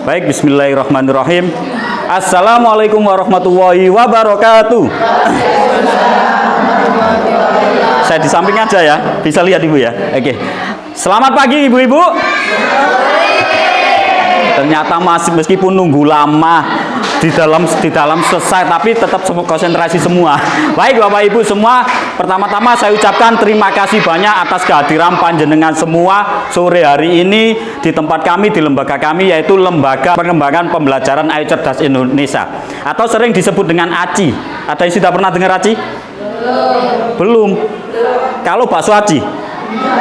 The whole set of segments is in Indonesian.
Baik, bismillahirrahmanirrahim. Assalamualaikum warahmatullahi wabarakatuh. Saya di samping aja ya, bisa lihat Ibu ya. Oke. Selamat pagi Ibu-ibu. Ternyata masih meskipun nunggu lama di dalam selesai, tapi tetap konsentrasi semua. Baik Bapak Ibu semua, pertama-tama saya ucapkan terima kasih banyak atas kehadiran panjenengan semua sore hari ini di tempat kami, di lembaga kami, yaitu Lembaga Pengembangan Pembelajaran Ayo Cerdas Indonesia, atau sering disebut dengan ACI. Ada yang sudah pernah dengar ACI? Belum. Kalau bakso ACI?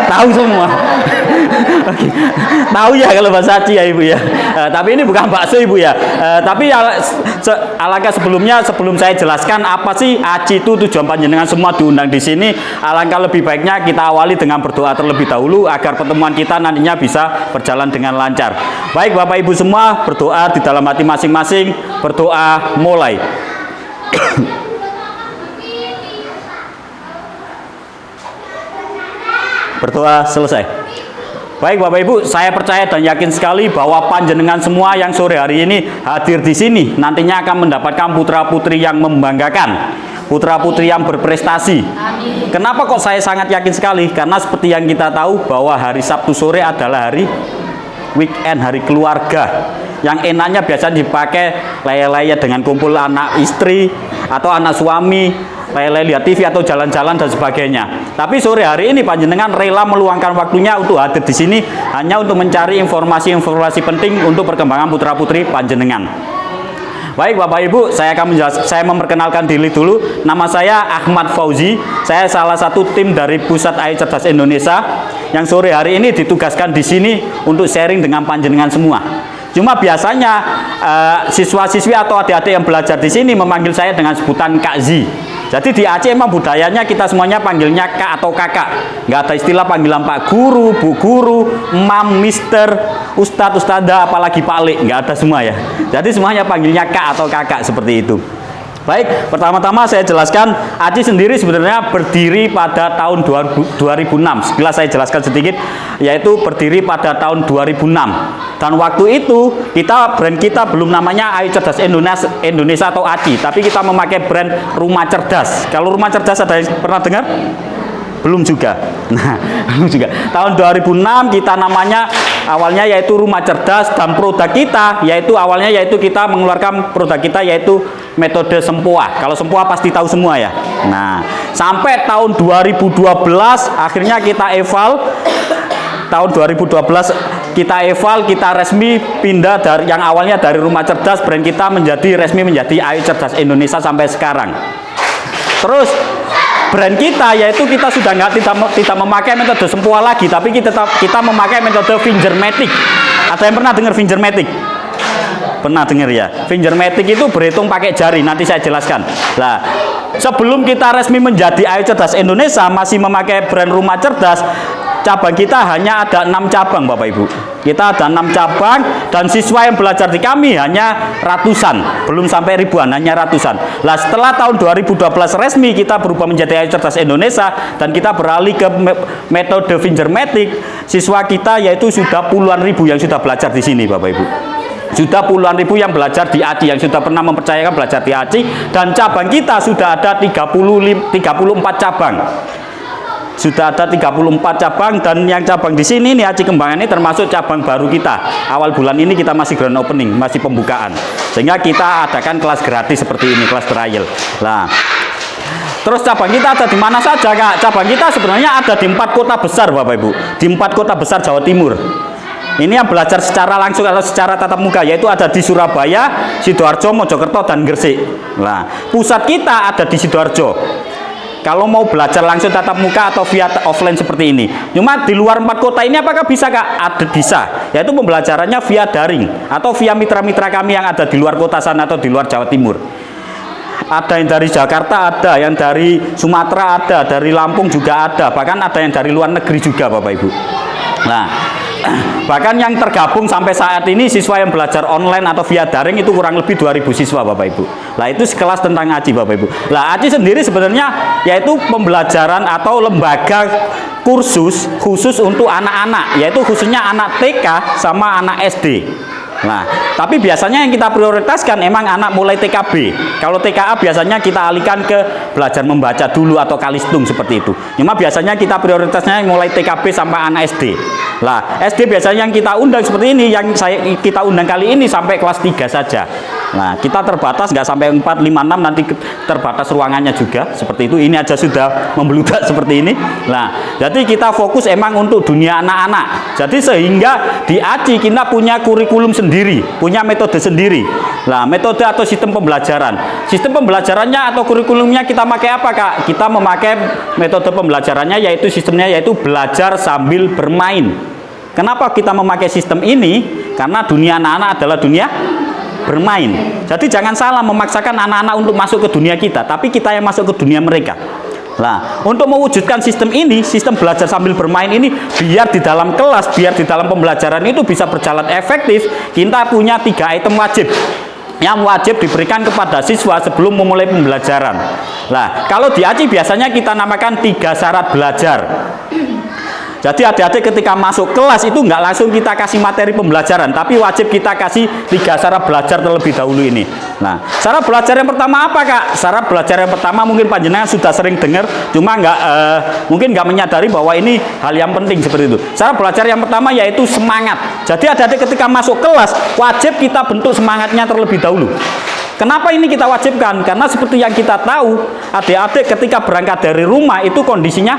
Tahu semua. Oke. Tahu ya kalau bahasa ACI ya Ibu ya. Tapi ini bukan bakso Ibu ya. Tapi alangkah sebelum saya jelaskan apa sih ACI itu, tujuan panjenengan semua diundang di sini, alangkah lebih baiknya kita awali dengan berdoa terlebih dahulu agar pertemuan kita nantinya bisa berjalan dengan lancar. Baik Bapak Ibu semua, berdoa di dalam hati masing-masing. Berdoa mulai. Berdoa selesai. Baik Bapak Ibu, saya percaya dan yakin sekali bahwa panjenengan semua yang sore hari ini hadir di sini nantinya akan mendapatkan putra-putri yang membanggakan, putra-putri yang berprestasi. Amin. Kenapa kok saya sangat yakin sekali? Karena seperti yang kita tahu bahwa hari Sabtu sore adalah hari weekend, hari keluarga. Yang enaknya biasanya dipakai laya-laya dengan kumpul anak istri atau anak suami, lele lihat TV atau jalan-jalan dan sebagainya. Tapi sore hari ini panjenengan rela meluangkan waktunya untuk hadir di sini hanya untuk mencari informasi-informasi penting untuk perkembangan putra-putri panjenengan. Baik Bapak Ibu, saya memperkenalkan diri dulu. Nama saya Ahmad Fauzi. Saya salah satu tim dari Pusat Ayo Cerdas Indonesia yang sore hari ini ditugaskan di sini untuk sharing dengan panjenengan semua. Cuma biasanya siswa-siswi atau adik-adik yang belajar di sini memanggil saya dengan sebutan Kak Z. Jadi di Aceh emang budayanya kita semuanya panggilnya Kak atau Kakak. Nggak ada istilah panggilan Pak Guru, Bu Guru, Mam, Mister, Ustadz, Ustadzah, apalagi Pak Lek. Nggak ada semua ya. Jadi semuanya panggilnya Kak atau Kakak seperti itu. Baik, pertama-tama saya jelaskan, ACI sendiri sebenarnya berdiri pada tahun 2006. Setelah saya jelaskan sedikit, yaitu berdiri pada tahun 2006. Dan waktu itu, brand kita belum namanya Ayo Cerdas Indonesia atau ACI, tapi kita memakai brand Rumah Cerdas. Kalau Rumah Cerdas ada yang pernah dengar? Belum juga. Nah, belum juga. Tahun 2006 kita namanya awalnya yaitu Rumah Cerdas, dan produk kita yaitu kita mengeluarkan produk kita yaitu metode Sempoa. Kalau Sempoa pasti tahu semua ya. Nah, sampai tahun 2012 akhirnya kita eval. Tahun 2012 kita resmi pindah dari yang awalnya dari Rumah Cerdas, brand kita resmi menjadi Ayo Cerdas Indonesia sampai sekarang. Terus brand kita yaitu kita sudah tidak memakai metode Sempoa lagi, tapi kita memakai metode Fingermatic. Ada yang pernah dengar Fingermatic? Pernah dengar ya? Fingermatic itu berhitung pakai jari, nanti saya jelaskan. Nah, sebelum kita resmi menjadi Ayo Cerdas Indonesia masih memakai brand Rumah Cerdas, cabang kita hanya ada 6 cabang Bapak Ibu. Kita ada 6 cabang dan siswa yang belajar di kami hanya ratusan, belum sampai ribuan, hanya ratusan. Nah, setelah tahun 2012 resmi kita berubah menjadi Ayo Cerdas Indonesia dan kita beralih ke metode Fingermatic, siswa kita yaitu sudah puluhan ribu yang sudah belajar di sini Bapak Ibu. Sudah puluhan ribu yang belajar di ACI, yang sudah pernah mempercayakan belajar di ACI, dan cabang kita sudah ada 34 cabang. Sudah ada 34 cabang, dan yang cabang di sini nih ACI Kembangan ini termasuk cabang baru kita. Awal bulan ini kita masih grand opening, masih pembukaan. Sehingga kita adakan kelas gratis seperti ini, kelas trial. Nah, terus cabang kita ada di mana saja Kak? Cabang kita sebenarnya ada di 4 kota besar Bapak Ibu. Di 4 kota besar Jawa Timur. Ini yang belajar secara langsung atau secara tatap muka, yaitu ada di Surabaya, Sidoarjo, Mojokerto, dan Gresik. Nah, pusat kita ada di Sidoarjo. Kalau mau belajar langsung tatap muka atau via offline seperti ini. Cuma di luar 4 kota ini apakah bisa Kak? Ada, bisa. Yaitu pembelajarannya via daring atau via mitra-mitra kami yang ada di luar kota sana atau di luar Jawa Timur. Ada yang dari Jakarta, ada yang dari Sumatera, ada dari Lampung juga ada, bahkan ada yang dari luar negeri juga Bapak Ibu. Nah, bahkan yang tergabung sampai saat ini siswa yang belajar online atau via daring itu kurang lebih 2000 siswa Bapak Ibu. Nah, itu sekelas tentang ACI Bapak Ibu. Nah, ACI sendiri sebenarnya yaitu pembelajaran atau lembaga kursus khusus untuk anak-anak, yaitu khususnya anak TK sama anak SD. Nah, tapi biasanya yang kita prioritaskan emang anak mulai TKB. Kalau TKA biasanya kita alihkan ke belajar membaca dulu atau kalistung seperti itu. Cuma biasanya kita prioritasnya mulai TKB sampai anak SD. Lah, SD biasanya yang kita undang seperti ini, yang kita undang kali ini sampai kelas 3 saja. Nah, kita terbatas nggak sampai 4, 5, 6, nanti terbatas ruangannya juga seperti itu. Ini aja sudah membeludak seperti ini. Nah, jadi kita fokus emang untuk dunia anak-anak. Jadi sehingga di ACI kita punya kurikulum sendiri, punya metode sendiri. Nah, metode atau sistem pembelajaran. Sistem pembelajarannya atau kurikulumnya kita pakai apa, Kak? Kita memakai metode pembelajarannya yaitu sistemnya yaitu belajar sambil bermain. Kenapa kita memakai sistem ini? Karena dunia anak-anak adalah dunia bermain. Jadi jangan salah memaksakan anak-anak untuk masuk ke dunia kita, tapi kita yang masuk ke dunia mereka. Nah, untuk mewujudkan sistem ini, sistem belajar sambil bermain ini, biar di dalam kelas, biar di dalam pembelajaran itu bisa berjalan efektif, kita punya 3 item wajib yang wajib diberikan kepada siswa sebelum memulai pembelajaran. Nah, kalau di ACI biasanya kita namakan 3 syarat belajar. Jadi adik-adik ketika masuk kelas itu nggak langsung kita kasih materi pembelajaran, tapi wajib kita kasih 3 syarat belajar terlebih dahulu ini. Nah, syarat belajar yang pertama apa, Kak? Syarat belajar yang pertama mungkin panjenengan sudah sering dengar, cuma mungkin nggak menyadari bahwa ini hal yang penting seperti itu. Syarat belajar yang pertama yaitu semangat. Jadi adik-adik ketika masuk kelas wajib kita bentuk semangatnya terlebih dahulu. Kenapa ini kita wajibkan? Karena seperti yang kita tahu, adik-adik ketika berangkat dari rumah itu kondisinya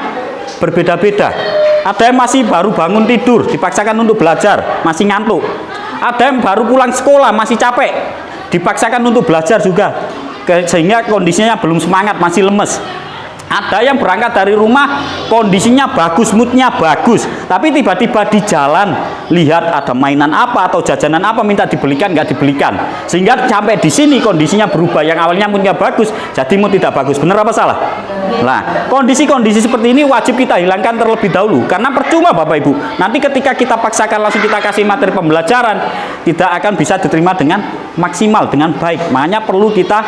berbeda-beda. Ada yang masih baru bangun tidur, dipaksakan untuk belajar, masih ngantuk. Ada yang baru pulang sekolah, masih capek, dipaksakan untuk belajar juga, sehingga kondisinya belum semangat, masih lemes. Ada yang berangkat dari rumah, kondisinya bagus, moodnya bagus, tapi tiba-tiba di jalan lihat ada mainan apa atau jajanan apa minta dibelikan, nggak dibelikan, sehingga sampai di sini kondisinya berubah. Yang awalnya moodnya bagus, jadi mood tidak bagus. Benar apa salah? Nah, kondisi-kondisi seperti ini wajib kita hilangkan terlebih dahulu, karena percuma Bapak Ibu. Nanti ketika kita paksakan langsung kita kasih materi pembelajaran, tidak akan bisa diterima dengan maksimal, dengan baik. Makanya perlu kita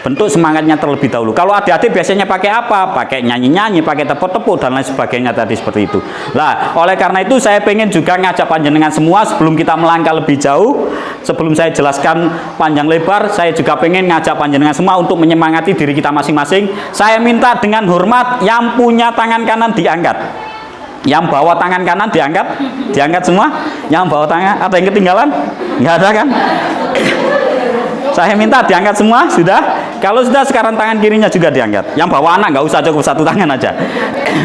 bentuk semangatnya terlebih dahulu. Kalau adik-adik biasanya pakai apa? Pakai nyanyi-nyanyi, pakai tepuk-tepuk dan lain sebagainya tadi seperti itu. Nah, oleh karena itu saya pengen juga ngajak panjenengan semua sebelum kita melangkah lebih jauh, sebelum saya jelaskan panjang lebar, saya juga pengen ngajak panjenengan semua untuk menyemangati diri kita masing-masing. Saya minta dengan hormat yang punya tangan kanan diangkat. Yang bawa tangan kanan diangkat, diangkat semua. Yang bawa tangan, ada yang ketinggalan? Nggak ada kan? Saya minta diangkat semua, sudah. Kalau sudah sekarang tangan kirinya juga diangkat. Yang bawa anak nggak usah, cukup 1 tangan aja.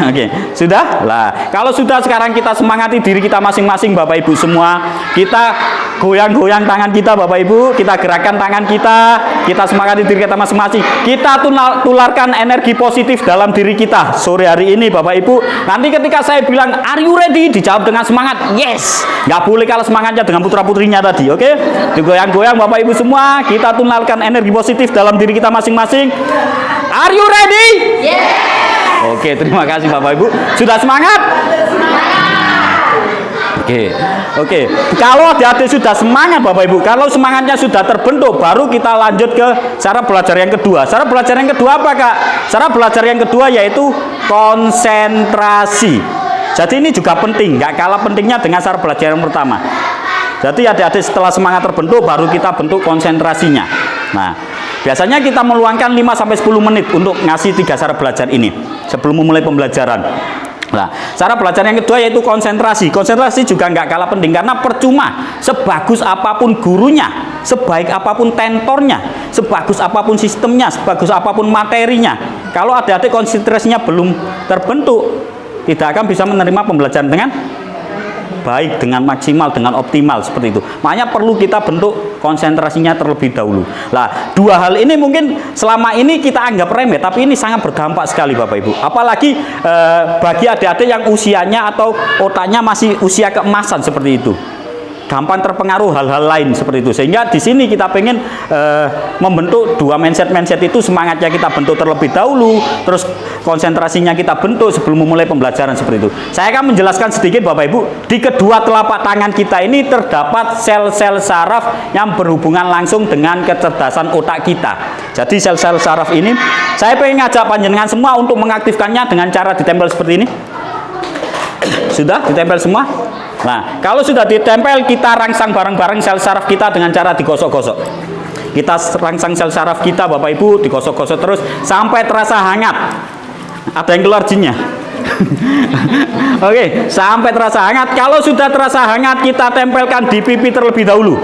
Oke, sudah. Lah, kalau sudah sekarang kita semangati diri kita masing-masing, Bapak Ibu semua. Kita goyang-goyang tangan kita, Bapak Ibu. Kita gerakkan tangan kita semangati diri kita masing-masing. Kita tularkan energi positif dalam diri kita sore hari ini, Bapak Ibu. Nanti ketika saya bilang, "Are you ready?" dijawab dengan semangat, "Yes." Nggak boleh kalah semangatnya dengan putra-putrinya tadi, oke? Digoyang-goyang Bapak Ibu semua. Kita tularkan energi positif dalam diri kita masing-masing. Are you ready? Yes. Oke, terima kasih Bapak Ibu. Sudah semangat? Oke. Kalau adik-adik sudah semangat Bapak Ibu, kalau semangatnya sudah terbentuk, baru kita lanjut ke cara belajar yang kedua. Cara belajar yang kedua apa, Kak? Cara belajar yang kedua yaitu konsentrasi. Jadi ini juga penting, nggak kalah pentingnya dengan cara belajar yang pertama. Jadi adik-adik setelah semangat terbentuk, baru kita bentuk konsentrasinya. Nah, biasanya kita meluangkan 5-10 menit untuk ngasih 3 cara belajar ini sebelum memulai pembelajaran. Nah, cara belajar yang kedua yaitu konsentrasi. Konsentrasi juga nggak kalah penting, karena percuma sebagus apapun gurunya, sebaik apapun tentornya, sebagus apapun sistemnya, sebagus apapun materinya, kalau adik-adik konsentrasinya belum terbentuk, tidak akan bisa menerima pembelajaran dengan baik, dengan maksimal, dengan optimal seperti itu. Makanya perlu kita bentuk konsentrasinya terlebih dahulu. Nah, 2 hal ini mungkin selama ini kita anggap remeh, tapi ini sangat berdampak sekali Bapak Ibu. Apalagi bagi adik-adik yang usianya atau otaknya masih usia keemasan seperti itu. Gampang terpengaruh hal-hal lain seperti itu. Sehingga di sini kita pengen membentuk 2 mindset itu, semangatnya kita bentuk terlebih dahulu, terus konsentrasinya kita bentuk sebelum memulai pembelajaran seperti itu. Saya akan menjelaskan sedikit Bapak Ibu. Di kedua telapak tangan kita ini terdapat sel-sel saraf yang berhubungan langsung dengan kecerdasan otak kita. Jadi sel-sel saraf ini, saya pengen ngajak panjenengan semua untuk mengaktifkannya dengan cara ditempel seperti ini. Sudah ditempel semua? Nah, kalau sudah ditempel, kita rangsang bareng-bareng sel saraf kita dengan cara digosok-gosok. Kita rangsang sel saraf kita, Bapak Ibu, digosok-gosok terus sampai terasa hangat. Ada yang keluar jinnya? Oke, sampai terasa hangat. Kalau sudah terasa hangat, kita tempelkan di pipi terlebih dahulu.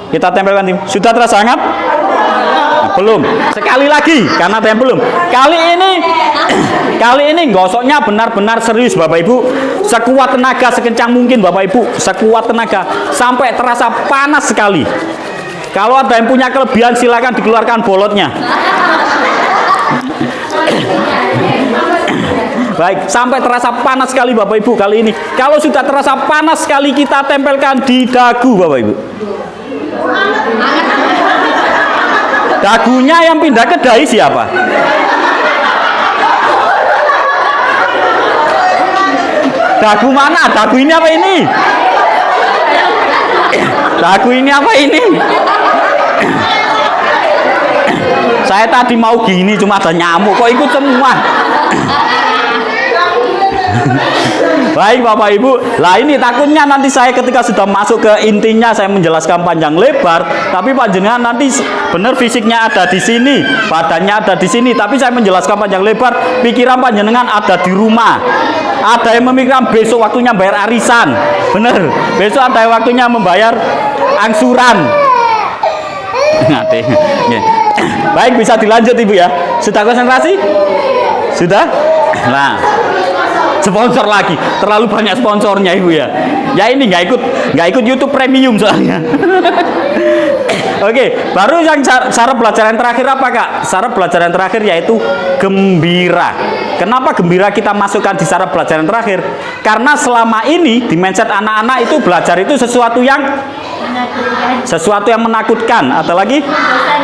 Kita tempelkan di, sudah terasa hangat? Belum. Sekali lagi, karena ada yang belum. Kali ini gosoknya benar-benar serius, Bapak Ibu. Sekuat tenaga, sekencang mungkin, Bapak Ibu. Sekuat tenaga, sampai terasa panas sekali. Kalau ada yang punya kelebihan, silakan dikeluarkan bolotnya. Baik, sampai terasa panas sekali, Bapak Ibu, kali ini. Kalau sudah terasa panas sekali, kita tempelkan di dagu, Bapak Ibu. Dagunya yang pindah ke dahi siapa? Dagu mana? Dagu ini apa ini? Dagu ini apa ini? Saya tadi mau gini, cuma ada nyamuk. Kok ikut semua? Baik Bapak Ibu, lah ini takutnya nanti saya ketika sudah masuk ke intinya saya menjelaskan panjang lebar, tapi panjenengan nanti benar fisiknya ada di sini, badannya ada di sini, tapi saya menjelaskan panjang lebar, pikiran panjenengan ada di rumah. Ada yang memikirkan besok waktunya bayar arisan, bener. Besok ada yang waktunya membayar angsuran. Baik, bisa dilanjut Ibu ya. Sudah konsentrasi? Sudah? Nah. Sponsor lagi, terlalu banyak sponsornya Ibu ya. Ya ini nggak ikut YouTube Premium soalnya. Oke, baru yang cara pelajaran terakhir apa Kak? Cara pelajaran terakhir yaitu gembira. Kenapa gembira kita masukkan di cara pelajaran terakhir? Karena selama ini di mindset anak-anak itu belajar itu sesuatu yang menakutkan atau lagi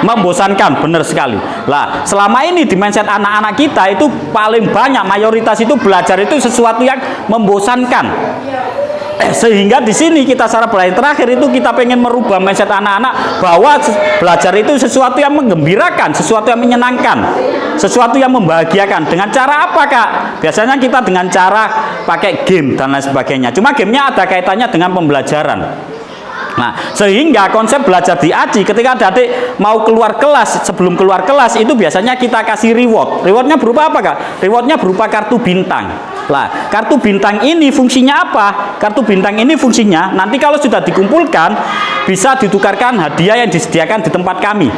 membosankan, benar sekali. Lah, selama ini di mindset anak-anak kita itu paling banyak mayoritas itu belajar itu sesuatu yang membosankan. Sehingga di sini kita cara belajar terakhir itu kita pengen merubah mindset anak-anak bahwa belajar itu sesuatu yang menggembirakan, sesuatu yang menyenangkan, sesuatu yang membahagiakan. Dengan cara apa Kak? Biasanya kita dengan cara pakai game dan lain sebagainya. Cuma gamenya ada kaitannya dengan pembelajaran. Nah, sehingga konsep belajar di AJI ketika adik mau keluar kelas, sebelum keluar kelas itu biasanya kita kasih reward. Rewardnya berupa apa Kak? Rewardnya berupa kartu bintang. Lah, kartu bintang ini fungsinya apa? Kartu bintang ini fungsinya nanti kalau sudah dikumpulkan bisa ditukarkan hadiah yang disediakan di tempat kami.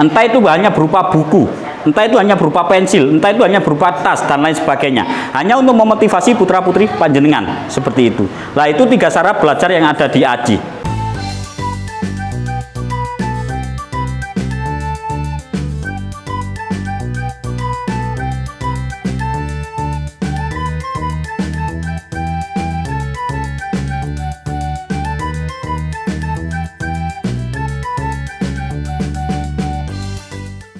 Entah itu hanya berupa buku, entah itu hanya berupa pensil, entah itu hanya berupa tas dan lain sebagainya. Hanya untuk memotivasi putra-putri panjenengan seperti itu. Lah itu 3 cara belajar yang ada di AJI.